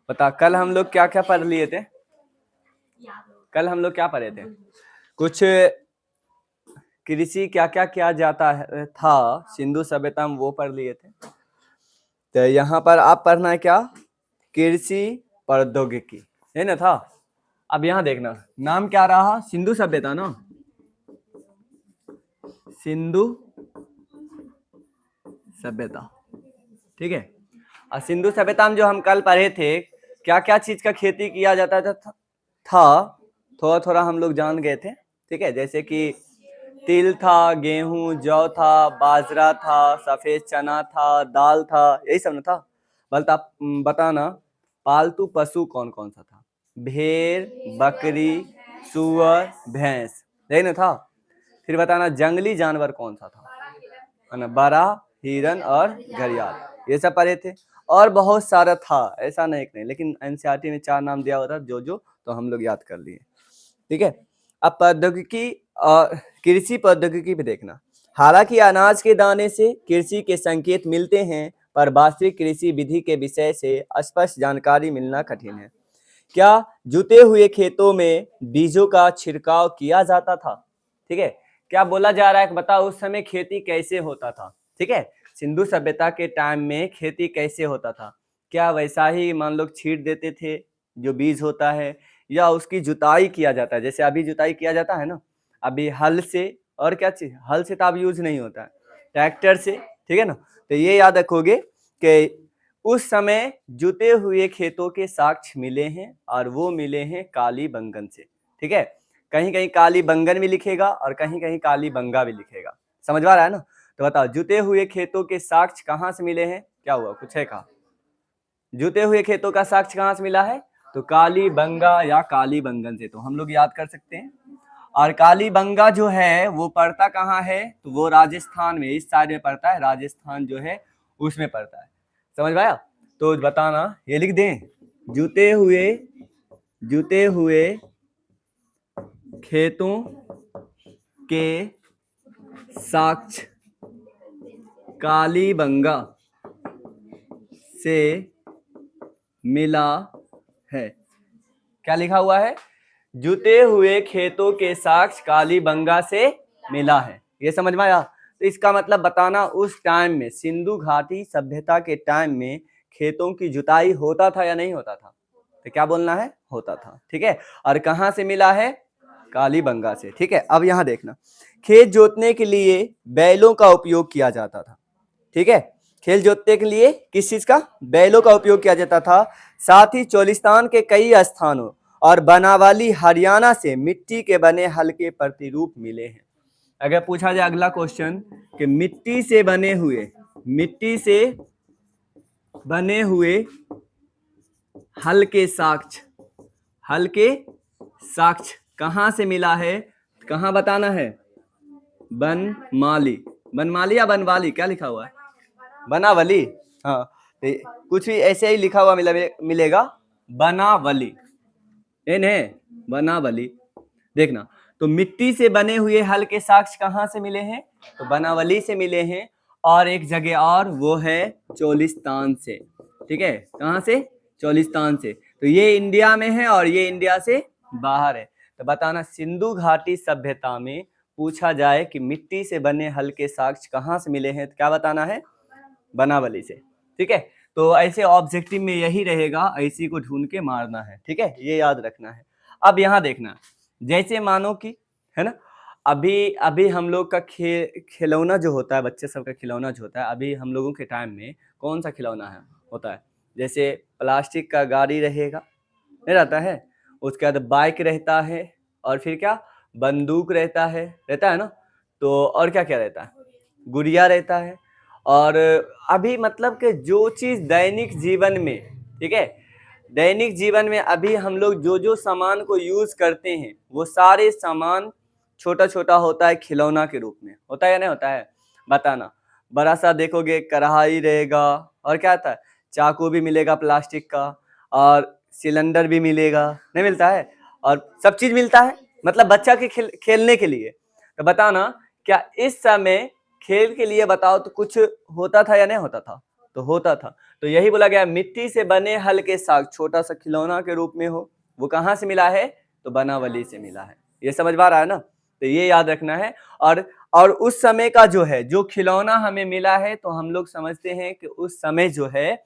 बता, कल हम लोग क्या क्या पढ़ लिए थे? कल हम लोग क्या पढ़े थे? कुछ कृषि क्या क्या किया जाता है था सिंधु सभ्यता में, वो पढ़ लिए थे। तो यहाँ पर आप पढ़ना है क्या? कृषि प्रौद्योगिकी, है ना था। अब यहाँ देखना, नाम क्या रहा? सिंधु सभ्यता ना, सिंधु सभ्यता, ठीक है। और सिंधु सभ्यता में जो हम कल पढ़े थे, क्या क्या चीज का खेती किया जाता था थोड़ा थोड़ा हम लोग जान गए थे, ठीक है। जैसे कि तिल था, गेहूं, जौ था, बाजरा था, सफेद चना था, दाल था, यही सब ना था। बताना पालतू पशु कौन कौन सा था? भेड़, बकरी, सुअर, भैंस, यही ना था। फिर बताना जंगली जानवर कौन सा था? है ना, बड़ा, हिरन और घड़ियाल, ये सब पढ़े थे। और बहुत सारा था, ऐसा नहीं कि नहीं, लेकिन एनसीईआरटी में 4 नाम दिया हुआ था, जो तो हम लोग याद कर लिए, ठीक है। अब प्रौद्योगिकी और कृषि प्रौद्योगिकी पे देखना। हालांकि अनाज के दाने से कृषि के संकेत मिलते हैं, पर वास्तविक कृषि विधि के विषय से स्पष्ट जानकारी मिलना कठिन है। क्या जुते हुए खेतों में बीजों का छिड़काव किया जाता था? ठीक है, क्या बोला जा रहा है, बताओ उस समय खेती कैसे होता था? ठीक है, सिंधु सभ्यता के टाइम में खेती कैसे होता था? क्या वैसा ही मान लो छींट देते थे जो बीज होता है, या उसकी जुताई किया जाता है जैसे अभी जुताई किया जाता है ना, अभी हल से, और क्या चीज, हल से तो अब यूज नहीं होता है, ट्रैक्टर से, ठीक है ना। तो ये याद रखोगे कि उस समय जुते हुए खेतों के साक्ष्य मिले हैं, और वो मिले हैं काली बंगन से, ठीक है। कहीं कहीं काली बंगन भी लिखेगा और कहीं कहीं काली बंगा भी लिखेगा, समझ में आ रहा है ना। तो बताओ जुते हुए खेतों के साक्ष्य कहाँ से मिले हैं? क्या हुआ, कुछ है कहा? जुते हुए खेतों का साक्ष्य कहाँ से मिला है? तो काली बंगा या काली बंगन से, तो हम लोग याद कर सकते हैं। और काली बंगा जो है वो पड़ता कहाँ है? तो वो राजस्थान में, इस साइड में पड़ता है, राजस्थान जो है उसमें पड़ता है, समझ में आया। तो बताना, ये लिख दें, जुते हुए खेतों के साक्ष्य काली बंगा से मिला है। क्या लिखा हुआ है? जुते हुए खेतों के साक्ष्य काली बंगा से मिला है, ये समझ में आया। तो इसका मतलब बताना उस टाइम में, सिंधु घाटी सभ्यता के टाइम में खेतों की जुताई होता था या नहीं होता था? तो क्या बोलना है? होता था, ठीक है। और कहां से मिला है? काली बंगा से, ठीक है। अब यहां देखना, खेत जोतने के लिए बैलों का उपयोग किया जाता था, ठीक है। खेत जोतने के लिए किस चीज का? बैलों का उपयोग किया जाता था। साथ ही चोलिस्तान के कई स्थानों और बनावाली हरियाणा से मिट्टी के बने हल्के प्रतिरूप मिले हैं। अगर पूछा जाए अगला क्वेश्चन कि मिट्टी से बने हुए हल्के साक्ष्य कहां से मिला है? कहां बताना है? बनमाली या बनवाली, क्या लिखा हुआ है? बनावली, हाँ। तो कुछ भी ऐसे ही लिखा हुआ मिलेगा, बनावली, बनावली। देखना, तो मिट्टी से बने हुए हल के साक्ष्य कहाँ से मिले हैं? तो बनावली से मिले हैं। और एक जगह और, वो है चोलिस्तान से, ठीक है। कहाँ से? चोलिस्तान से। तो ये इंडिया में है और ये इंडिया से बाहर है। तो बताना, सिंधु घाटी सभ्यता में पूछा जाए कि मिट्टी से बने हल के साक्ष्य कहाँ से मिले हैं, तो क्या बताना है? बनावली से, ठीक है। तो ऐसे ऑब्जेक्टिव में यही रहेगा, ऐसी को ढूंढ के मारना है, ठीक है, ये याद रखना है। अब यहाँ देखना, जैसे मानो कि, है ना, अभी अभी हम लोग का खिलौना जो होता है, बच्चे सब का खिलौना जो होता है, अभी हम लोगों के टाइम में कौन सा खिलौना है होता है? जैसे प्लास्टिक का गाड़ी रहेगा, नहीं रहता है, उसके बाद बाइक रहता है, और फिर क्या, बंदूक रहता है ना। तो और क्या क्या रहता है? गुड़िया रहता है। और अभी मतलब कि जो चीज दैनिक जीवन में, ठीक है, दैनिक जीवन में अभी हम लोग जो जो सामान को यूज करते हैं, वो सारे सामान छोटा छोटा होता है, खिलौना के रूप में होता है या नहीं होता है? बताना। बड़ा सा देखोगे कढ़ाई रहेगा, और क्या आता है, चाकू भी मिलेगा प्लास्टिक का, और सिलेंडर भी मिलेगा, नहीं मिलता है? और सब चीज मिलता है, मतलब बच्चा के खेलने के लिए। तो बताना, क्या इस समय खेल के लिए बताओ तो कुछ होता था या नहीं होता था? तो होता था। तो यही बोला गया मिट्टी से बने हल के साथ छोटा सा खिलौना के रूप में हो, वो कहाँ से मिला है? तो बनावली से मिला है। ये समझ में आ रहा है ना? तो ये याद रखना है। और उस समय का जो है जो खिलौना हमें मिला है, तो हम लोग समझते हैं कि उस समय जो है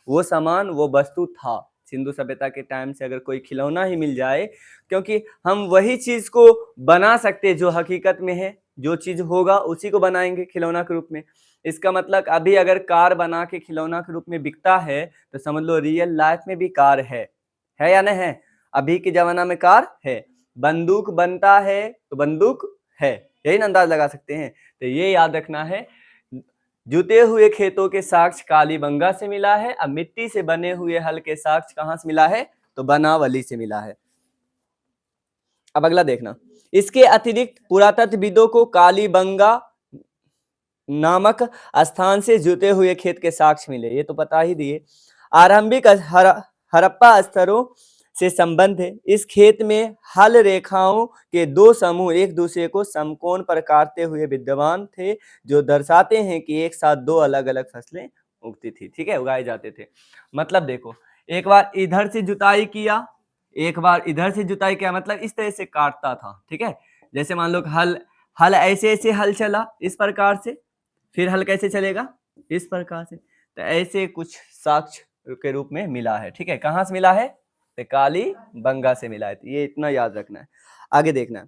वो सामान वो वस्तु था। सिंधु सभ्यता के टाइम से अगर कोई खिलौना ही मिल जाए, क्योंकि हम वही चीज को बना सकते जो हकीकत में है, जो चीज होगा उसी को बनाएंगे खिलौना के रूप में। इसका मतलब अभी अगर कार बना के खिलौना के रूप में बिकता है, तो समझ लो रियल लाइफ में भी कार है या नहीं है? अभी के जमाना में कार है। बंदूक बनता है तो बंदूक है, यही ना अंदाज लगा सकते हैं। तो ये याद रखना है, जुते हुए खेतों के साक्ष्य कालीबंगा से मिला है, अब मिट्टी से बने हुए हल के साक्ष्य कहां से मिला है? तो बनावली से मिला है। अब अगला देखना, इसके अतिरिक्त पुरातत्वविदों को कालीबंगा नामक स्थान से जुते हुए खेत के साक्ष्य मिले, ये तो पता ही दिए। आरंभिक हड़प्पा स्तरों से संबंध है। इस खेत में हल रेखाओं के दो समूह एक दूसरे को समकोण पर काटते हुए विद्यमान थे, जो दर्शाते हैं कि एक साथ दो अलग अलग फसलें उगती थी, ठीक है, उगाए जाते थे। मतलब देखो, एक बार इधर से जुताई किया, एक बार इधर से जुताई किया, मतलब इस तरह से काटता था, ठीक है। जैसे मान लो हल ऐसे ऐसे हल चला इस प्रकार से, फिर हल कैसे चलेगा? इस प्रकार से। तो ऐसे कुछ साक्ष्य के रूप में मिला है, ठीक है। कहां से मिला है? तो कालीबंगा से मिला है। तो ये इतना याद रखना है। आगे देखना है,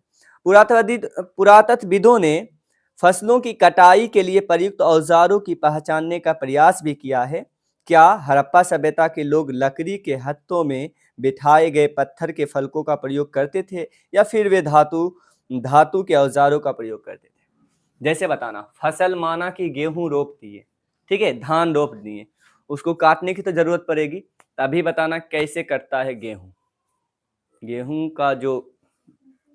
पुरातत्वविदों ने फसलों की कटाई के लिए प्रयुक्त औजारों की पहचानने का प्रयास भी किया है। क्या हड़प्पा सभ्यता के लोग लकड़ी के हत्थों में बिठाए गए पत्थर के फलकों का प्रयोग करते थे, या फिर वे धातु के औजारों का प्रयोग करते थे? जैसे बताना, फसल माना कि गेहूं रोप दिए, ठीक है, धान रोप दिए, उसको काटने की तो जरूरत पड़ेगी, तभी बताना कैसे कटता है गेहूं का जो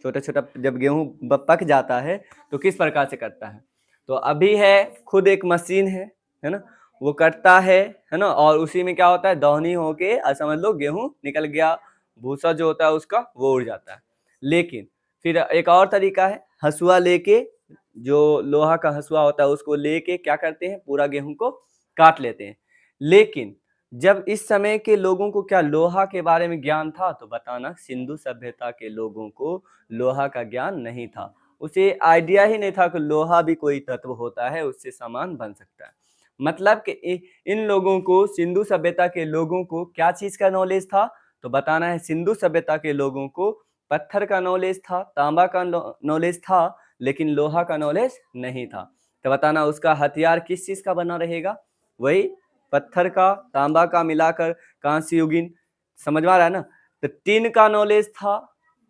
छोटा छोटा, जब गेहूं पक जाता है तो किस प्रकार से कटता है? तो अभी है खुद एक मशीन है ना, वो कटता है ना, और उसी में क्या होता है, दौनी होके समझ लो गेहूं निकल गया, भूसा जो होता है उसका वो उड़ जाता है। लेकिन फिर एक और तरीका है, हसुआ लेके, जो लोहा का हसुआ होता है उसको लेके क्या करते हैं, पूरा गेहूं को काट लेते हैं। लेकिन जब इस समय के लोगों को क्या लोहा के बारे में ज्ञान था? तो बताना, सिंधु सभ्यता के लोगों को लोहा का ज्ञान नहीं था। उसे आइडिया ही नहीं था कि लोहा भी कोई तत्व होता है, उससे सामान बन सकता है। मतलब कि इन लोगों को, सिंधु सभ्यता के लोगों को क्या चीज का नॉलेज था? तो बताना है, सिंधु सभ्यता के लोगों को पत्थर का नॉलेज था, तांबा का नॉलेज था, लेकिन लोहा का नॉलेज नहीं था। तो बताना उसका हथियार किस चीज का बना रहेगा? वही पत्थर का, तांबा का मिलाकर कांस्य युगीन, समझ में आ रहा है ना। तो टिन का नॉलेज था,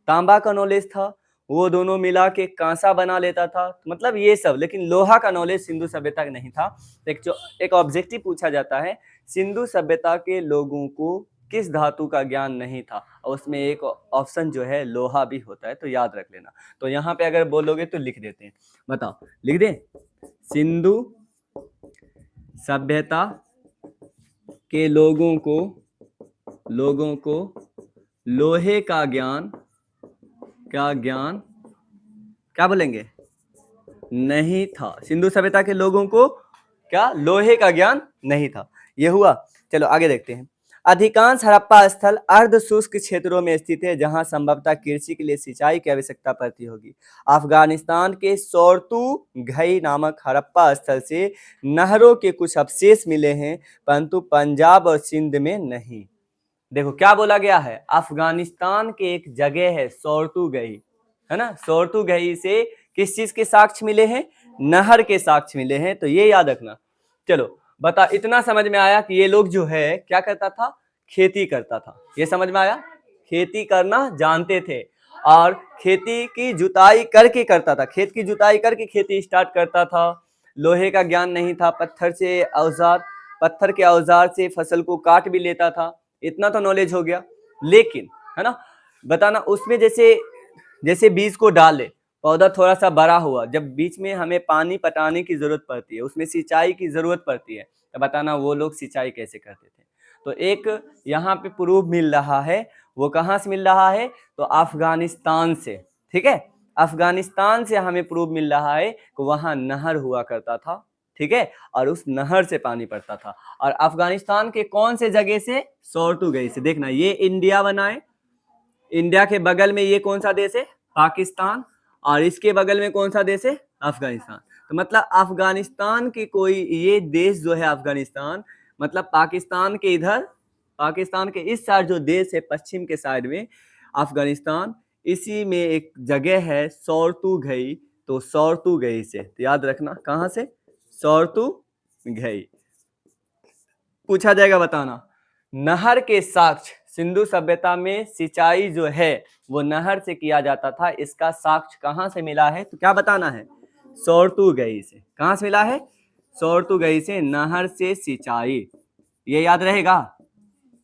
तांबा का नॉलेज था, वो दोनों मिला के कांसा बना लेता था, मतलब ये सब। लेकिन लोहा का नॉलेज सिंधु सभ्यता का नहीं था। एक ऑब्जेक्टिव पूछा जाता है, सिंधु सभ्यता के लोगों को किस धातु का ज्ञान नहीं था, और उसमें एक ऑप्शन जो है लोहा भी होता है, तो याद रख लेना। तो यहाँ पे अगर बोलोगे तो लिख देते हैं, बताओ, लिख दें, सिंधु सभ्यता के लोगों को लोहे का ज्ञान, क्या बोलेंगे? नहीं था। सिंधु सभ्यता के लोगों को क्या लोहे का ज्ञान नहीं था। ये हुआ। चलो आगे देखते हैं। अधिकांश हड़प्पा स्थल अर्ध शुष्क क्षेत्रों में स्थित है, जहां संभवतः कृषि के लिए सिंचाई की आवश्यकता पड़ती होगी। अफगानिस्तान के सोर्तुघई नामक हड़प्पा स्थल से नहरों के कुछ अवशेष मिले हैं, परंतु पंजाब और सिंध में नहीं। देखो क्या बोला गया है, अफगानिस्तान के एक जगह है सोर्तुघई, है ना, सोर्तुघई से किस चीज के साक्ष्य मिले हैं? नहर के साक्ष्य मिले हैं। तो ये याद रखना। चलो बता, इतना समझ में आया कि ये लोग जो है क्या करता था? खेती करता था। ये समझ में आया, खेती करना जानते थे, और खेती की जुताई करके करता था, खेत की जुताई करके खेती स्टार्ट करता था। लोहे का ज्ञान नहीं था, पत्थर के औजार से फसल को काट भी लेता था। इतना तो नॉलेज हो गया। लेकिन है ना, बताना उसमें जैसे बीज को डाले, पौधा थोड़ा सा बड़ा हुआ, जब बीच में हमें पानी पटाने की जरूरत पड़ती है, उसमें सिंचाई की जरूरत पड़ती है, तो बताना वो लोग सिंचाई कैसे करते थे। तो एक यहाँ पे प्रूफ मिल रहा है, वो कहाँ से मिल रहा है? तो अफगानिस्तान से, ठीक है, अफगानिस्तान से हमें प्रूफ मिल रहा है कि वहां नहर हुआ करता था, ठीक है, और उस नहर से पानी पड़ता था। और अफगानिस्तान के कौन से जगह से? सोर्टुगई से। देखना ये इंडिया बना है, इंडिया के बगल में ये कौन सा देश है? पाकिस्तान, और इसके बगल में कौन सा देश है? अफगानिस्तान। तो मतलब अफगानिस्तान की कोई ये देश जो है अफगानिस्तान, मतलब पाकिस्तान के इधर, पाकिस्तान के इस साइड जो देश है पश्चिम के साइड में अफगानिस्तान, इसी में एक जगह है सोर्टुगई। तो सोर्टुगई से, तो याद रखना कहां से? सोर्टुगई। पूछा जाएगा, बताना नहर के साक्ष्य सिंधु सभ्यता में सिंचाई जो है वो नहर से किया जाता था, इसका साक्ष्य कहां से मिला है? तो क्या बताना है? सोर्टुगई से। कहां से मिला है? सोर्टुगई से, नहर से सिंचाई। ये याद रहेगा,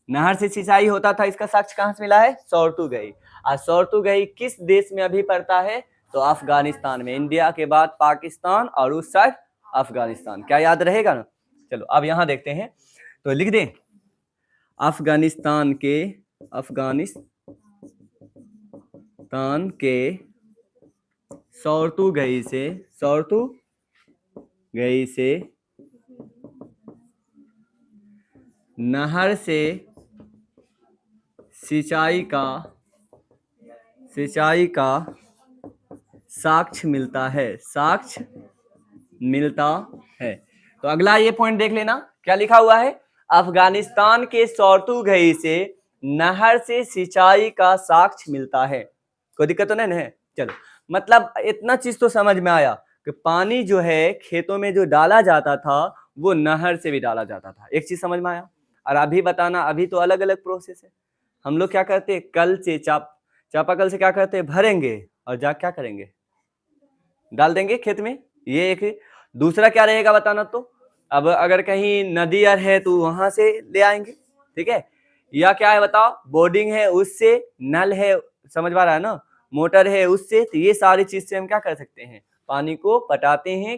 नहर से सिंचाई होता था, इसका साक्ष्य कहां से मिला है? सोर्टुगई। और सोर्टुगई किस देश में अभी पड़ता है? तो अफगानिस्तान में। इंडिया के बाद पाकिस्तान और उस साइड अफगानिस्तान। क्या याद रहेगा ना? चलो अब यहां देखते हैं, तो लिख दें अफगानिस्तान के सोर्टुगई से नहर से सिंचाई का साक्ष्य मिलता है। तो अगला ये पॉइंट देख लेना, क्या लिखा हुआ है? अफगानिस्तान के सोर्टुगई से नहर से सिंचाई का साक्ष्य मिलता है। कोई दिक्कत तो नहीं है? चलो, मतलब इतना चीज तो समझ में आया कि पानी जो है खेतों में जो डाला जाता था वो नहर से भी डाला जाता था। एक चीज समझ में आया। और अभी बताना, अभी तो अलग अलग प्रोसेस है। हम लोग क्या करते हैं, कल से चापाकल से क्या करते हैं, भरेंगे और जा क्या करेंगे, डाल देंगे खेत में। ये एक। दूसरा क्या रहेगा बताना, तो अब अगर कहीं नदी है तो वहां से ले आएंगे, ठीक है। या क्या है बताओ, बोर्डिंग है उससे, नल है, समझ में आ रहा है ना, मोटर है उससे। तो ये सारी चीज से हम क्या कर सकते हैं, पानी को पटाते हैं,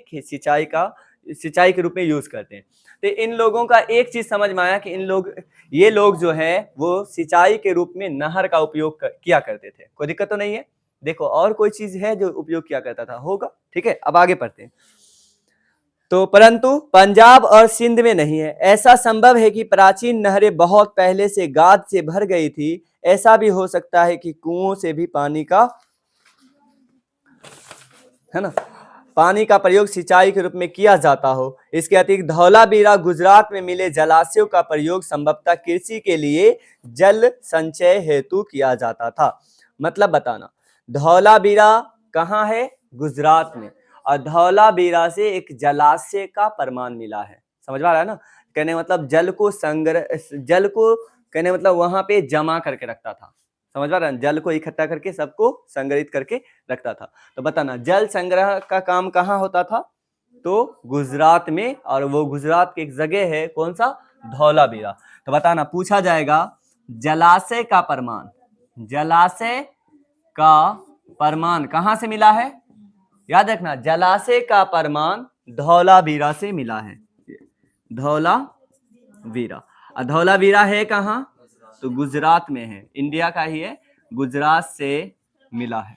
सिंचाई के रूप में यूज करते हैं। तो इन लोगों का एक चीज समझ में आया कि ये लोग जो है वो सिंचाई के रूप में नहर का उपयोग किया करते थे। कोई दिक्कत तो नहीं है? देखो और कोई चीज है जो उपयोग किया करता था, होगा, ठीक है। अब आगे पढ़ते हैं। तो परंतु पंजाब और सिंध में नहीं है। ऐसा संभव है कि प्राचीन नहरें बहुत पहले से गाद से भर गई थी। ऐसा भी हो सकता है कि कुओं से भी पानी का प्रयोग सिंचाई के रूप में किया जाता हो। इसके अतिरिक्त धौलावीरा गुजरात में मिले जलाशयों का प्रयोग संभवतः कृषि के लिए जल संचय हेतु किया जाता था। मतलब बताना, धौलावीरा कहाँ है? गुजरात में। और धौलावीरा से एक जलाशय का प्रमाण मिला है। समझ में आ रहा है ना? कहने मतलब जल को कहने मतलब वहां पे जमा करके रखता था। समझ में आ रहा है? जल को इकट्ठा करके सबको संग्रहित करके रखता था। तो बताना, जल संग्रह का काम कहाँ होता था? तो गुजरात में। और वो गुजरात की एक जगह है, कौन सा? धौलावीरा। तो बताना, पूछा जाएगा जलाशय का प्रमाण कहां से मिला है? याद रखना, जलाशय का प्रमाण धौलावीरा से मिला है। धौलावीरा। और धौलावीरा है कहां? तो गुजरात में है, इंडिया का ही है, गुजरात से मिला है।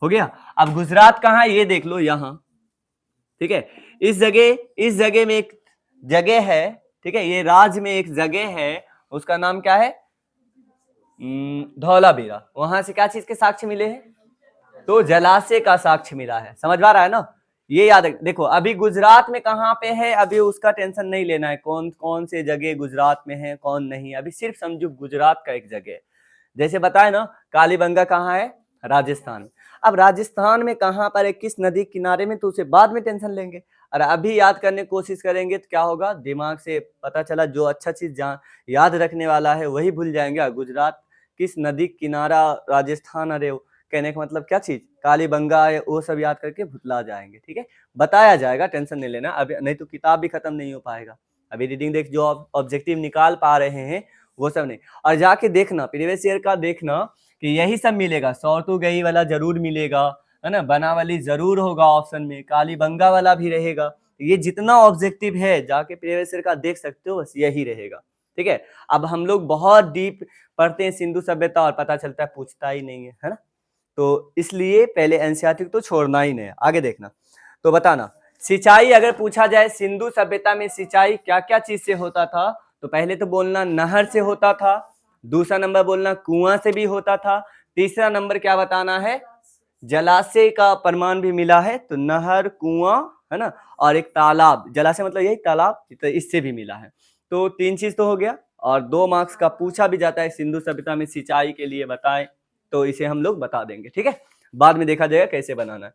हो गया। अब गुजरात कहां है ये देख लो, यहां, ठीक है। इस जगह में एक जगह है, ठीक है। ये राज्य में एक जगह है, उसका नाम क्या है? धौलावीरा। वहां से क्या चीज के साक्ष्य मिले हैं? तो जलाशय का साक्ष्य मिला है। समझ में आ रहा है ना? ये याद देखो, अभी गुजरात में कहां पे है, अभी उसका टेंशन नहीं लेना है, कौन कौन से जगह गुजरात में है कौन नहीं। अभी सिर्फ समझो गुजरात का एक जगह है। जैसे बताए ना, कालीबंगा कहाँ है? राजस्थान। अब राजस्थान में कहां पर है, किस नदी किनारे में, तो उसे बाद में टेंशन लेंगे। और अभी याद करने की कोशिश करेंगे तो क्या होगा, दिमाग से पता चला जो अच्छा चीज याद रखने वाला है वही भूल जाएंगे। गुजरात किस नदी किनारा, राजस्थान, अरे कहने का मतलब क्या चीज, कालीबंगा है, वो सब याद करके भुतला जाएंगे, ठीक है। बताया जाएगा, टेंशन नहीं लेना अभी, नहीं तो किताब भी खत्म नहीं हो पाएगा। अभी रीडिंग देख, जो ऑब्जेक्टिव निकाल पा रहे हैं वो सब नहीं। और जाके देखना, प्रीवियस ईयर का देखना कि यही सब मिलेगा। सोर्टुगई वाला जरूर मिलेगा, है ना, बनावली जरूर होगा ऑप्शन में, कालीबंगा वाला भी रहेगा। ये जितना ऑब्जेक्टिव है जाके प्रीवियस ईयर का देख सकते हो, बस यही रहेगा, ठीक है। अब हम लोग बहुत डीप पढ़ते हैं सिंधु सभ्यता और पता चलता है पूछता ही नहीं है ना। तो इसलिए पहले एनसीईआरटी तो छोड़ना ही नहीं है। आगे देखना, तो बताना सिंचाई अगर पूछा जाए सिंधु सभ्यता में सिंचाई क्या क्या चीज से होता था, तो पहले तो बोलना नहर से होता था, दूसरा नंबर बोलना कुआं से भी होता था, तीसरा नंबर क्या बताना है, जलाशय का प्रमाण भी मिला है, तो नहर, कुआं, है ना, और एक तालाब, जलाशय मतलब यही तालाब, तो इससे भी मिला है। तो 3 चीज तो हो गया, और 2 मार्क्स का पूछा भी जाता है सिंधु सभ्यता में सिंचाई के लिए बताएं, तो इसे हम लोग बता देंगे, ठीक है, बाद में देखा जाएगा कैसे बनाना है।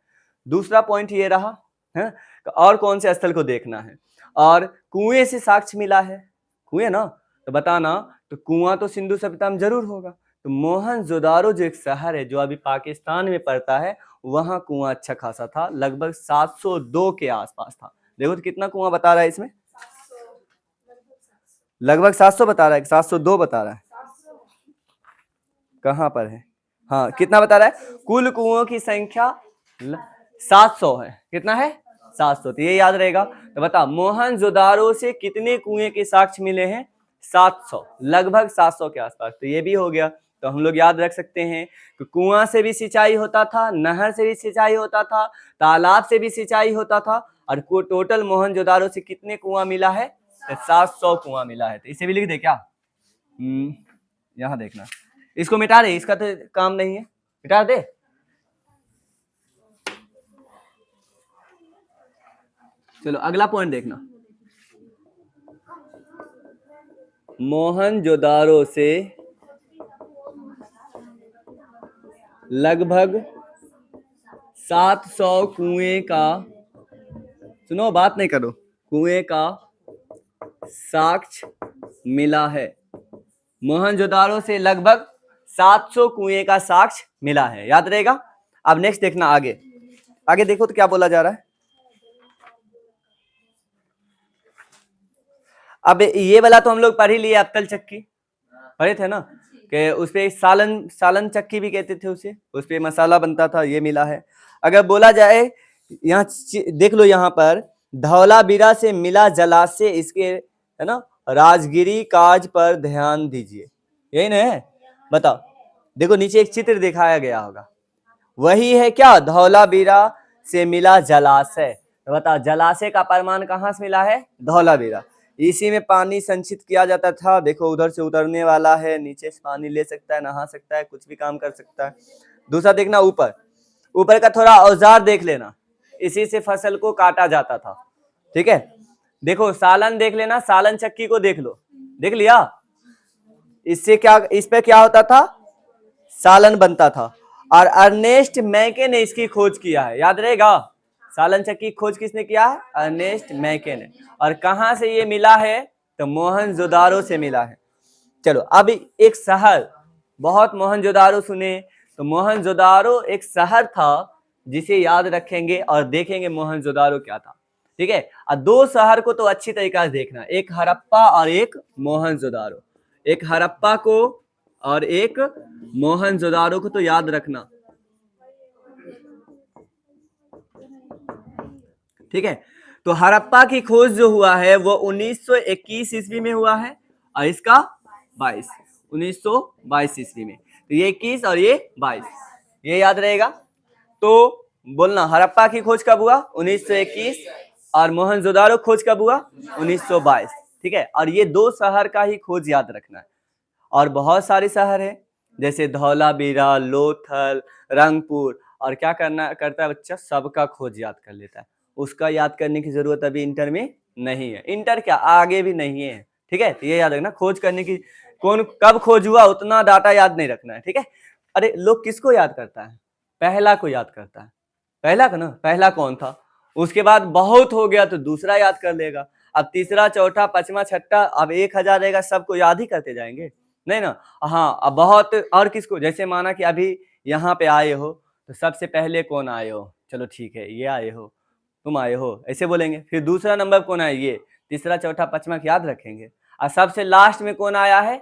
दूसरा पॉइंट ये रहा है, और कौन से स्थल को देखना है, और कुएं से साक्ष्य मिला है, कुएं ना, तो बताना, तो कुआं तो सिंधु सभ्यता में जरूर होगा, तो मोहनजोदारो जो एक शहर है जो अभी पाकिस्तान में पड़ता है, वहां कुआं अच्छा खासा था, लगभग 702 के आसपास था। देखो तो कितना कुआं बता रहा है इसमें, लगभग 700 बता रहा है, 702 बता रहा है, कहां पर है, हाँ कितना बता रहा है, कुल कुओं की संख्या 700 है, कितना है 700, तो ये याद रहेगा। तो बता मोहनजोदारो से कितने कुएं के साक्ष्य मिले हैं, 700, लगभग 700 के आसपास, तो ये भी हो गया। तो हम लोग याद रख सकते हैं कि कुआं से भी सिंचाई होता था, नहर से भी सिंचाई होता था, तालाब से भी सिंचाई होता था, और टोटल मोहनजोदारो से कितने कुआं मिला है, 700 कुआं मिला है। तो इसे भी लिख दे क्या, यहां देखना, इसको मिटा दे, इसका तो काम नहीं है, मिटा दे। चलो अगला पॉइंट देखना, मोहनजोदारो से लगभग 700 कुएं का, सुनो बात नहीं करो, कुएं का साक्ष्य मिला है, मोहनजोदारो से लगभग 700 कुएं का साक्ष्य मिला है, याद रहेगा। अब नेक्स्ट देखना आगे, आगे देखो तो क्या बोला जा रहा है। अब ये वाला तो हम लोग पढ़ ही लिए, अब्तल चक्की पढ़े थे ना, कि उसपे सालन चक्की भी कहते थे उसे, उसपे मसाला बनता था, ये मिला है। अगर बोला जाए, यहाँ देख लो, यहाँ पर धौलावीरा से मिला जलाशय, इसके है ना, राजगिरी काज पर ध्यान दीजिए, यही ना है, बताओ। देखो नीचे एक चित्र दिखाया गया होगा, वही है क्या, धौलावीरा से मिला जलाशय, तो बताओ जलाशय का प्रमाण कहाँ से मिला है, धौलावीरा, इसी में पानी संचित किया जाता था। देखो उधर से उतरने वाला है, नीचे से पानी ले सकता है, नहा सकता है, कुछ भी काम कर सकता है। दूसरा देखना, ऊपर ऊपर का थोड़ा औजार देख लेना, इसी से फसल को काटा जाता था, ठीक है। देखो सालन देख लेना, सालन चक्की को देख लो, देख लिया, इससे क्या, इस पे क्या होता था, सालन बनता था, और अर्नेस्ट मैके ने इसकी खोज किया है, याद रहेगा, सालन चक्की की खोज किसने किया है, अर्नेस्ट मैके ने, और कहां से ये मिला है, तो मोहनजोदारो से मिला है। चलो अब एक शहर, बहुत मोहनजोदारो सुने, तो मोहनजोदारो एक शहर था जिसे याद रखेंगे और देखेंगे मोहनजोदारो क्या था, ठीक है। और 2 शहर को तो अच्छी तरीके से देखना, एक हड़प्पा और एक मोहनजोदारो, एक हड़प्पा को और एक मोहनजोदारो को तो याद रखना, ठीक है। तो हड़प्पा की खोज जो हुआ है वो 1921 ईस्वी में हुआ है, और इसका 1922 ईस्वी में, तो ये 21 और ये 22, ये याद रहेगा। तो बोलना हड़प्पा की खोज कब हुआ, 1921, और मोहनजोदारो खोज कब हुआ, 1922, ठीक है। और ये 2 शहर का ही खोज याद रखना है, और बहुत सारे शहर है, जैसे धौलावीरा, लोथल, रंगपुर, और क्या करता है बच्चा, सबका खोज याद कर लेता है, उसका याद करने की जरूरत अभी इंटर में नहीं है, इंटर क्या आगे भी नहीं है, ठीक है। तो ये याद रखना, खोज करने की, कौन कब खोज हुआ उतना डाटा याद नहीं रखना है, ठीक है। अरे लोग किसको याद करता है, पहला को याद करता है, पहला का ना, पहला कौन था, उसके बाद बहुत हो गया तो दूसरा याद कर लेगा, अब तीसरा, चौथा, पांचवा, छठा, अब 1000 रहेगा, सबको याद ही करते जाएंगे, नहीं ना। हाँ अब बहुत, और किसको, जैसे माना कि अभी यहाँ पे आए हो, तो सबसे पहले कौन आए हो, चलो ठीक है ये आए हो, तुम आए हो, ऐसे बोलेंगे। फिर दूसरा नंबर कौन है, ये, तीसरा, चौथा, पांचवा याद रखेंगे, और सबसे लास्ट में कौन आया है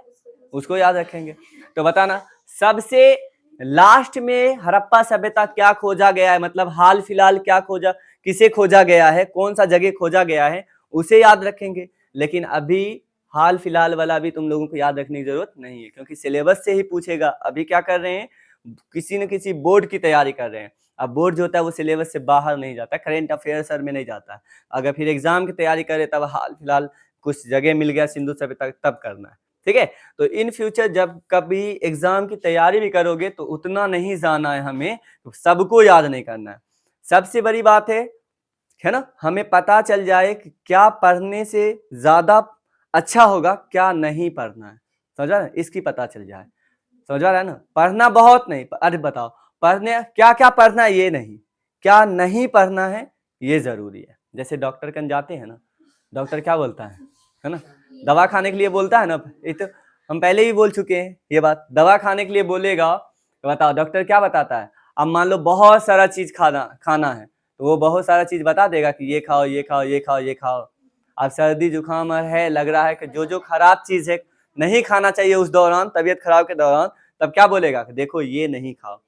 उसको याद रखेंगे। तो बताना सबसे लास्ट में हड़प्पा सभ्यता क्या खोजा गया है, मतलब हाल फिलहाल क्या खोजा, किसे खोजा गया है, कौन सा जगह खोजा गया है, उसे याद रखेंगे। लेकिन अभी हाल फिलहाल वाला भी तुम लोगों को याद रखने की जरूरत नहीं है, क्योंकि सिलेबस से ही पूछेगा। अभी क्या कर रहे हैं, किसी न किसी बोर्ड की तैयारी कर रहे हैं। अब बोर्ड जो होता है वो सिलेबस से बाहर नहीं जाता, करेंट अफेयर्स में नहीं जाता है। अगर फिर एग्जाम की तैयारी करे तब हाल फिलहाल कुछ जगह मिल गया सिंधु सभ्यता तब करना है, ठीक है। तो इन फ्यूचर जब कभी एग्जाम की तैयारी भी करोगे तो उतना नहीं जाना है हमें, तो सबको याद नहीं करना है। सबसे बड़ी बात है ना, हमें पता चल जाए कि क्या पढ़ने से ज्यादा अच्छा होगा, क्या नहीं पढ़ना है, समझ रहा है, इसकी पता चल जाए, समझ रहा है ना। पढ़ना बहुत नहीं, अरे बताओ पढ़ने क्या क्या पढ़ना है ये नहीं, क्या नहीं पढ़ना है ये जरूरी है। जैसे डॉक्टर कन जाते हैं ना, डॉक्टर क्या बोलता है ना, दवा खाने के लिए बोलता है ना, ये तो हम पहले ही बोल चुके हैं ये बात। दवा खाने के लिए बोलेगा तो बताओ डॉक्टर क्या बताता है। अब मान लो बहुत सारा चीज खाना है तो वो बहुत सारा चीज बता देगा कि ये खाओ ये खाओ ये खाओ ये खाओ। अब सर्दी जुकाम है, लग रहा है कि जो जो खराब चीज है नहीं खाना चाहिए उस दौरान, तबीयत खराब के दौरान, तब क्या बोलेगा कि देखो ये नहीं खाओ,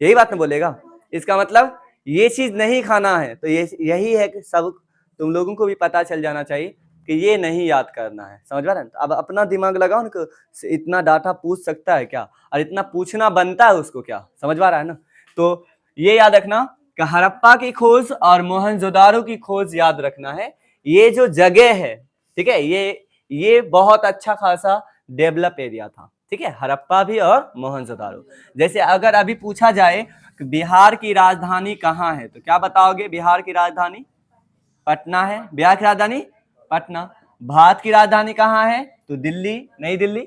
यही बात नहीं बोलेगा। इसका मतलब ये चीज नहीं खाना है, तो ये यही है कि सब तुम लोगों को भी पता चल जाना चाहिए कि ये नहीं याद करना है, समझ पा रहे हैं। अब अपना दिमाग लगाओ ना, इतना डाटा पूछ सकता है क्या, और इतना पूछना बनता है उसको क्या, समझ पा रहा है ना। तो ये याद रखना कि हड़प्पा की खोज और मोहनजोदारो की खोज याद रखना है। ये जो जगह है, ठीक है, ये बहुत अच्छा खासा डेवलप एरिया था, ठीक है, हड़प्पा भी और मोहनजोदारो। जैसे अगर अभी पूछा जाए कि बिहार की राजधानी कहाँ है, तो क्या बताओगे। बिहार की राजधानी पटना है, बिहार की राजधानी पटना। भारत की राजधानी कहाँ है, तो दिल्ली, नई दिल्ली,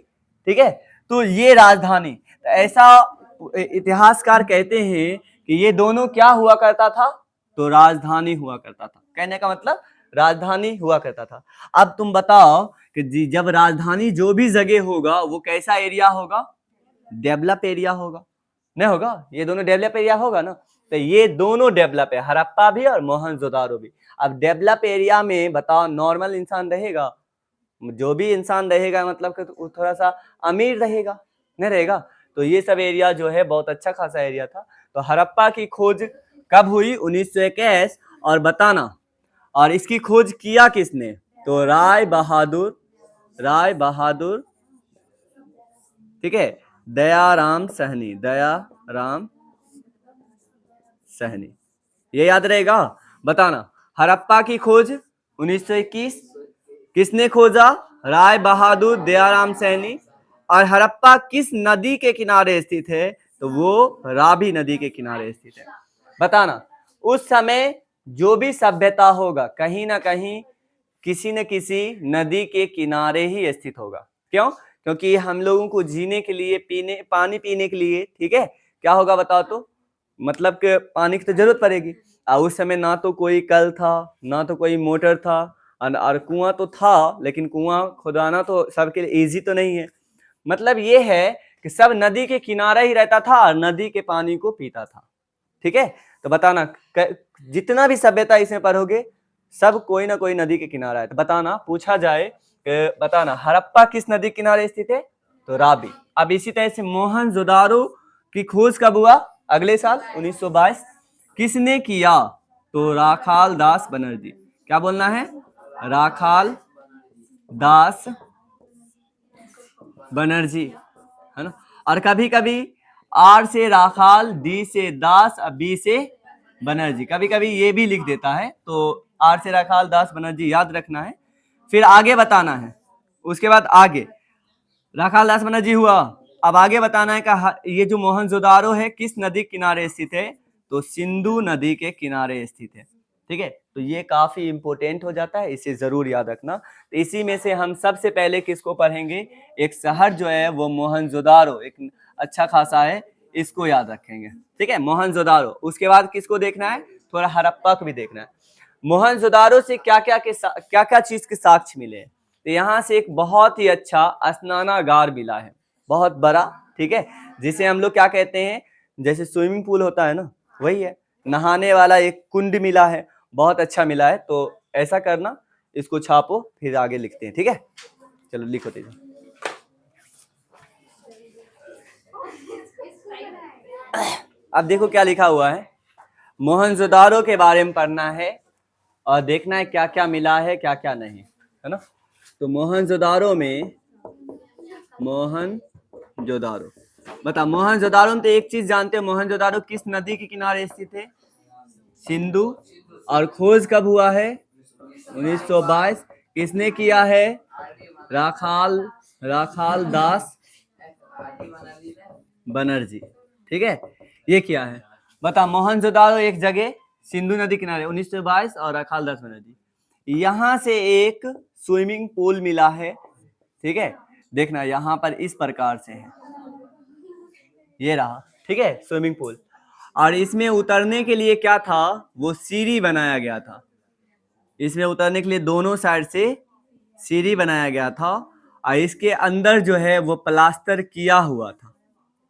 ठीक है। तो ये राजधानी, ऐसा इतिहासकार कहते हैं कि ये दोनों क्या हुआ करता था, तो राजधानी हुआ करता था। कहने का मतलब राजधानी हुआ करता था। अब तुम बताओ कि जी जब राजधानी जो भी जगह होगा वो कैसा एरिया होगा, डेवलप एरिया होगा, नहीं होगा, ये दोनों डेवलप एरिया होगा ना। तो ये दोनों डेवलप है, हड़प्पा भी और मोहनजोदारो भी। अब डेवलप एरिया में बताओ नॉर्मल इंसान रहेगा, जो भी इंसान रहेगा मतलब कि तो थोड़ा सा अमीर रहेगा, नहीं रहेगा। तो ये सब एरिया जो है बहुत अच्छा खासा एरिया था। तो हड़प्पा की खोज कब हुई, 1921। और बताना, और इसकी खोज किया किसने, तो राय बहादुर, ठीक है, दयाराम सहनी, दयाराम सहनी, ये याद रहेगा। बताना, हड़प्पा की खोज 1921, किसने खोजा, राय बहादुर दयाराम सहनी। और हड़प्पा किस नदी के किनारे स्थित है, तो वो रावी नदी के किनारे स्थित है। बताना, उस समय जो भी सभ्यता होगा कहीं ना कहीं किसी न किसी नदी के किनारे ही स्थित होगा। क्यों, क्योंकि हम लोगों को जीने के लिए, पानी पीने के लिए, ठीक है, क्या होगा बताओ तो, मतलब कि पानी की तो जरूरत पड़ेगी। और उस समय ना तो कोई कल था, ना तो कोई मोटर था, और कुआं तो था लेकिन कुआं खुदाना तो सबके लिए इजी तो नहीं है। मतलब ये है कि सब नदी के किनारे ही रहता था और नदी के पानी को पीता था, ठीक है। तो बताना, जितना भी सभ्यता इसमें पढ़ोगे सब कोई ना कोई नदी के किनारा है। तो बताना, पूछा जाए बताना हड़प्पा किस नदी के किनारे स्थित है, तो रावी। अब इसी तरह से मोहनजोदारो की खोज कब हुआ, अगले साल 1922। किसने किया, तो राखाल दास बनर्जी। क्या बोलना है, राखाल दास बनर्जी, है ना। और कभी कभी आर से राखाल, डी से दास, और बी से बनर्जी, कभी कभी ये भी लिख देता है। तो आर से राखाल दास बनर्जी याद रखना है। फिर आगे बताना है, उसके बाद आगे राखाल दास बनर्जी हुआ। अब आगे बताना है कि ये जो मोहनजोदारो है किस नदी किनारे स्थित है, तो सिंधु नदी के किनारे स्थित है, ठीक है। तो ये काफी इंपोर्टेंट हो जाता है, इसे जरूर याद रखना। तो इसी में से हम सबसे पहले किसको पढ़ेंगे, एक शहर जो है वो मोहनजोदारो, एक अच्छा खासा है, इसको याद रखेंगे, ठीक है, मोहनजोदारो। उसके बाद किसको देखना है, थोड़ा हड़प्पा को भी देखना है। मोहनजोदारो से क्या क्या चीज के साक्ष्य मिले, तो यहाँ से एक बहुत ही अच्छा स्नानागार मिला है, बहुत बड़ा, ठीक है, जिसे हम लोग क्या कहते हैं, जैसे स्विमिंग पूल होता है ना, वही है, नहाने वाला एक कुंड मिला है, बहुत अच्छा मिला है। तो ऐसा करना, इसको छापो, फिर आगे लिखते हैं, ठीक है। चलो लिखो तेज। अब देखो क्या लिखा हुआ है, मोहनजोदारो के बारे में पढ़ना है और देखना है क्या क्या मिला है क्या क्या नहीं, है ना। तो मोहनजोदारो में, मोहनजोदारो बता, मोहनजोदारो में तो एक चीज जानते हैं, मोहनजोदारो किस नदी के किनारे स्थित है? सिंधु। और खोज कब हुआ है? 1922। किसने किया है? राखाल दास बनर्जी। ठीक है, ये किया है। बता, मोहनजोदारो एक जगह सिंधु नदी किनारे 1922 और राखाल दास बनर्जी। यहां से एक स्विमिंग पूल मिला है। ठीक है, देखना यहां पर इस प्रकार से है, ये रहा। ठीक है, स्विमिंग पूल। और इसमें उतरने के लिए क्या था? वो सीढ़ी बनाया गया था। इसमें उतरने के लिए दोनों साइड से सीढ़ी बनाया गया था। और इसके अंदर जो है वो प्लास्टर किया हुआ था।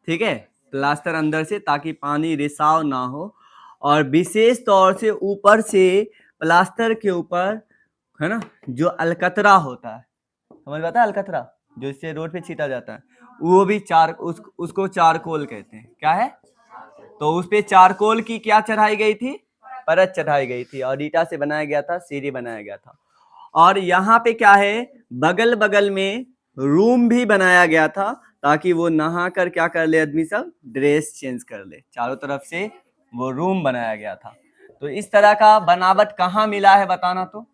ठीक है, प्लास्टर अंदर से, ताकि पानी रिसाव ना हो। और विशेष तौर से ऊपर से प्लास्टर के ऊपर, है ना, जो अलकतरा होता है, समझ आता है? अलकतरा जो इससे रोड पे छीटा जाता है, वो भी उसको चारकोल कहते हैं। क्या है? तो उस पे चारकोल की क्या चढ़ाई गई थी? परत चढ़ाई गई थी। और ईटा से बनाया गया था, सीढ़ी बनाया गया था। और यहाँ पे क्या है, बगल बगल में रूम भी बनाया गया था, ताकि वो नहा कर क्या कर ले आदमी सब? ड्रेस चेंज कर ले। चारों तरफ से वो रूम बनाया गया था। तो इस तरह का बनावट कहाँ मिला है बताना तो?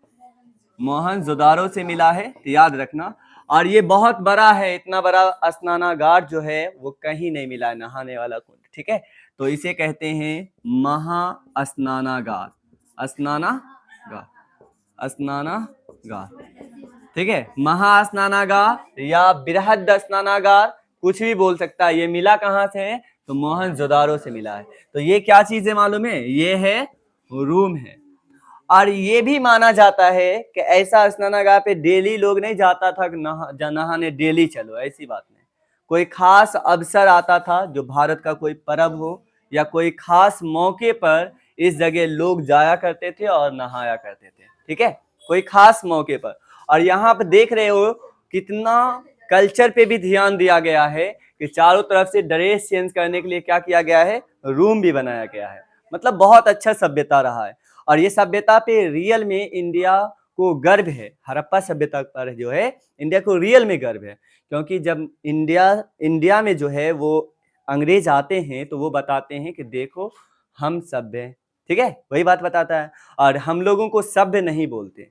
मोहनजोदारो से मिला है, तो याद रखना। और ये बहुत बड़ा है, इतना बड़ा स्नानागार जो है वो कहीं नहीं मिला है, नहाने वाला कुंड। ठीक है, तो इसे कहते हैं महा स्नानागार। स्नानागार। ठीक है, महा स्नानागार या बृहद स्नानागार, कुछ भी बोल सकता है। ये मिला कहाँ से है? तो मोहनजोदारो से मिला है। तो ये क्या चीज है मालूम है? ये है रूम है। और ये भी माना जाता है कि ऐसा स्नानागार पे डेली लोग नहीं जाता था नहाने, डेली चलो, ऐसी बात नहीं। कोई खास अवसर आता था, जो भारत का कोई पर्व हो या कोई खास मौके पर इस जगह लोग जाया करते थे और नहाया करते थे। ठीक है, कोई खास मौके पर। और यहाँ पे देख रहे हो कितना कल्चर पे भी ध्यान दिया गया है कि चारों तरफ से ड्रेस चेंज करने के लिए क्या किया गया है? रूम भी बनाया गया है। मतलब बहुत अच्छा सभ्यता रहा है। और ये सभ्यता पे रियल में इंडिया को गर्व है। हड़प्पा सभ्यता पर जो है इंडिया को रियल में गर्व है, क्योंकि जब इंडिया में जो है वो अंग्रेज आते हैं तो वो बताते हैं कि देखो हम सभ्य हैं। ठीक है, वही बात बताता है। और हम लोगों को सभ्य नहीं बोलते,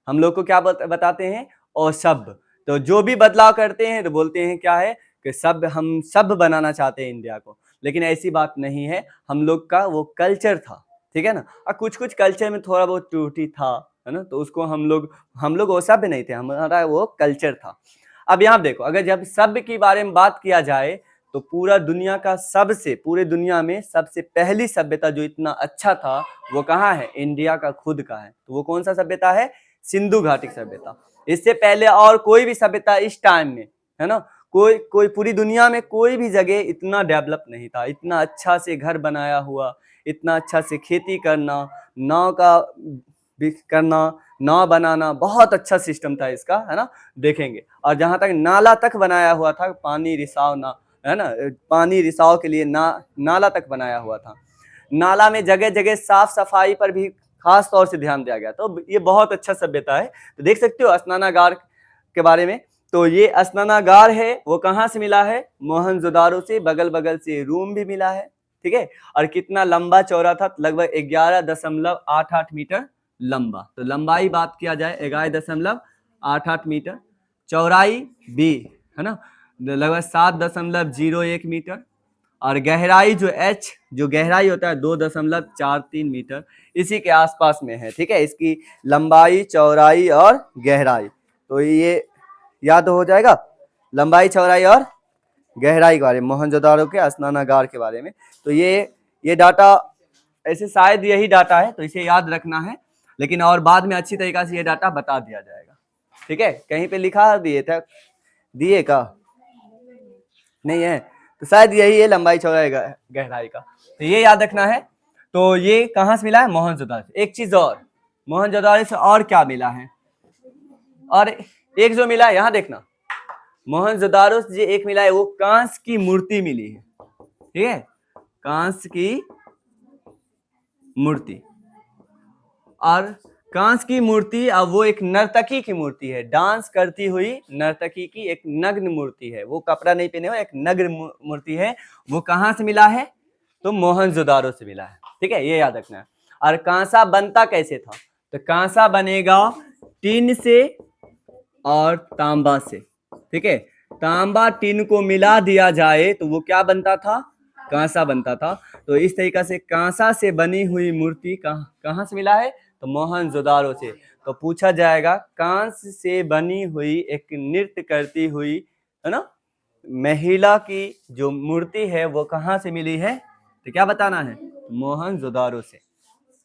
हम लोग को क्या बताते हैं? असभ्य। तो जो भी बदलाव करते हैं तो बोलते हैं क्या है कि सभ्य, हम सभ्य बनाना चाहते हैं इंडिया को। लेकिन ऐसी बात नहीं है, हम लोग का वो कल्चर था। ठीक है ना, और कुछ कुछ कल्चर में थोड़ा बहुत त्रुटि था, है ना, तो उसको हम लोग वो सभ्य नहीं थे, हमारा वो कल्चर था। अब यहाँ देखो, अगर जब सभ्य के बारे में बात किया जाए तो पूरा दुनिया का पूरे दुनिया में सबसे पहली सभ्यता जो इतना अच्छा था वो कहाँ है? इंडिया का खुद का है। तो वो कौन सा सभ्यता है? सिंधु घाटी सभ्यता। इससे पहले और कोई भी सभ्यता इस टाइम में, है ना, कोई पूरी दुनिया में कोई भी जगह इतना डेवलप नहीं था, इतना अच्छा से घर बनाया हुआ, इतना अच्छा से खेती करना, नाव बनाना, बहुत अच्छा सिस्टम था इसका, है ना, देखेंगे। और जहां तक नाला तक बनाया हुआ था, पानी रिसाव ना, है ना, पानी रिसाव के लिए नाला तक बनाया हुआ था। नाला में जगह जगह साफ सफाई पर भी खास तौर से ध्यान दिया गया। तो ये बहुत अच्छा सभ्यता है। तो देख सकते हो स्नानागार के बारे में। तो ये स्नानागार है वो कहाँ से मिला है? मोहनजोदारो से। बगल बगल से रूम भी मिला है। ठीक है, और कितना लंबा चौड़ा था? लगभग 11.88 मीटर लंबा। तो लंबाई बात किया जाए 11.88 मीटर, चौड़ाई भी, है ना, लगभग 7.01 मीटर, और गहराई जो गहराई होता है 2.43 मीटर, इसी के आसपास में है। ठीक है, इसकी लंबाई, चौड़ाई और गहराई। तो ये याद हो जाएगा, लंबाई, चौड़ाई और गहराई के बारे में, मोहनजोदारो के स्नानागार के बारे में। तो ये डाटा ऐसे शायद यही डाटा है, तो इसे याद रखना है। लेकिन और बाद में अच्छी तरीके से ये डाटा बता दिया जाएगा। ठीक है, कहीं पे लिखा दिए का नहीं है, तो शायद यही है लंबाई, चौड़ाई, गहराई का। तो ये याद रखना है। तो ये कहाँ से मिला है? मोहनजोदारो से। एक चीज और, मोहनजोदारो से और क्या मिला है? और एक जो मिला है, यहाँ देखना, मोहनजोदारो से एक मिला है, वो कांस्य की मूर्ति मिली है। ठीक है, कांस्य की मूर्ति। और कांस की मूर्ति, अब वो एक नर्तकी की मूर्ति है, डांस करती हुई नर्तकी की एक नग्न मूर्ति है, वो कपड़ा नहीं पहने हुए एक नग्न मूर्ति है। वो कहाँ से मिला है? तो मोहनजोदारो से मिला है। ठीक है, ये याद रखना है। और कांसा बनता कैसे था? तो कांसा बनेगा टीन से और तांबा से। ठीक है, तांबा टीन को मिला दिया जाए तो वो क्या बनता था? कांसा बनता था। तो इस तरीका से कांसा से बनी हुई मूर्ति कहाँ से मिला है? तो मोहनजोदारो से। तो पूछा जाएगा कांस से बनी हुई एक नृत्य करती हुई, है ना, महिला की जो मूर्ति है वो कहाँ से मिली है? तो क्या बताना है? मोहनजोदारो से।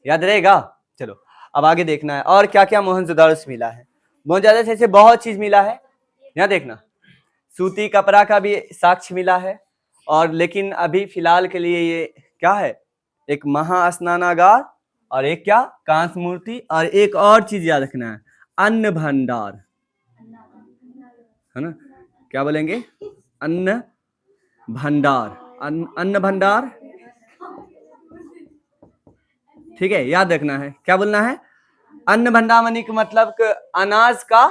याद रहेगा? चलो अब आगे देखना है और क्या क्या मोहनजोदारो से मिला है। मोहनजोदारो से बहुत चीज मिला है, यहाँ देखना। सूती कपड़ा का भी साक्ष्य मिला है, और लेकिन अभी फिलहाल के लिए ये क्या है? एक महास्नानागार और एक क्या? कांस मूर्ति, और एक और चीज याद रखना है, अन्न भंडार, है ना? क्या बोलेंगे? अन्न भंडार, अन्न भंडार। ठीक है, याद रखना है, क्या बोलना है? अन्न भंडार मानी का मतलब अनाज का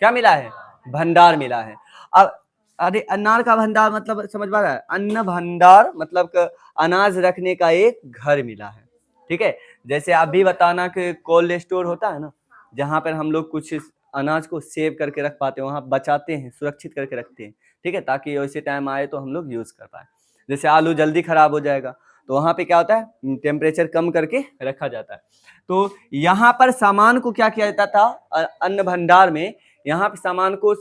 क्या मिला है? भंडार मिला है। अब अरे अनार का भंडार मतलब समझ पा रहा है? अन्न भंडार मतलब अनाज रखने का एक घर मिला है। ठीक है, जैसे आप भी बताना कि कोल्ड स्टोर होता है ना, जहां पर हम लोग कुछ अनाज को सेव करके रख पाते हैं, वहां बचाते हैं, सुरक्षित करके रखते हैं। ठीक है, ताकि वैसे टाइम आए तो हम लोग यूज कर पाए। जैसे आलू जल्दी खराब हो जाएगा तो वहां पे क्या होता है? टेम्परेचर कम करके रखा जाता है। तो यहाँ पर सामान को क्या किया जाता था? अन्न भंडार में यहाँ पे सामान को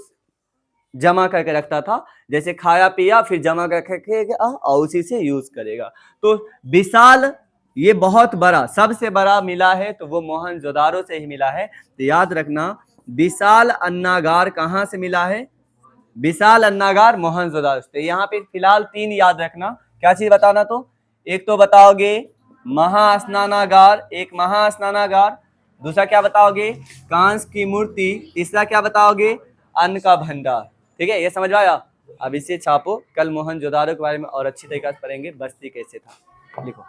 जमा करके रखता था, जैसे खाया पिया फिर जमा करके और उसी से यूज करेगा। तो विशाल, ये बहुत बड़ा, सबसे बड़ा मिला है तो वो मोहनजोदारो से ही मिला है। तो याद रखना, विशाल अन्नागार कहाँ से मिला है? विशाल अन्नागार मोहनजोदारो से। यहाँ पे फिलहाल 3 याद रखना। क्या चीज बताना? तो एक तो बताओगे महास्नानागार, एक महास्नानागार, दूसरा क्या बताओगे? कांस की मूर्ति, तीसरा क्या बताओगे? अन्न का भंडार। ठीक है, ये समझ में आया? अब इसे छापो, कल मोहनजोदारो के बारे में और अच्छी तरीके से पढ़ेंगे, बस्ती कैसे था, लिखो।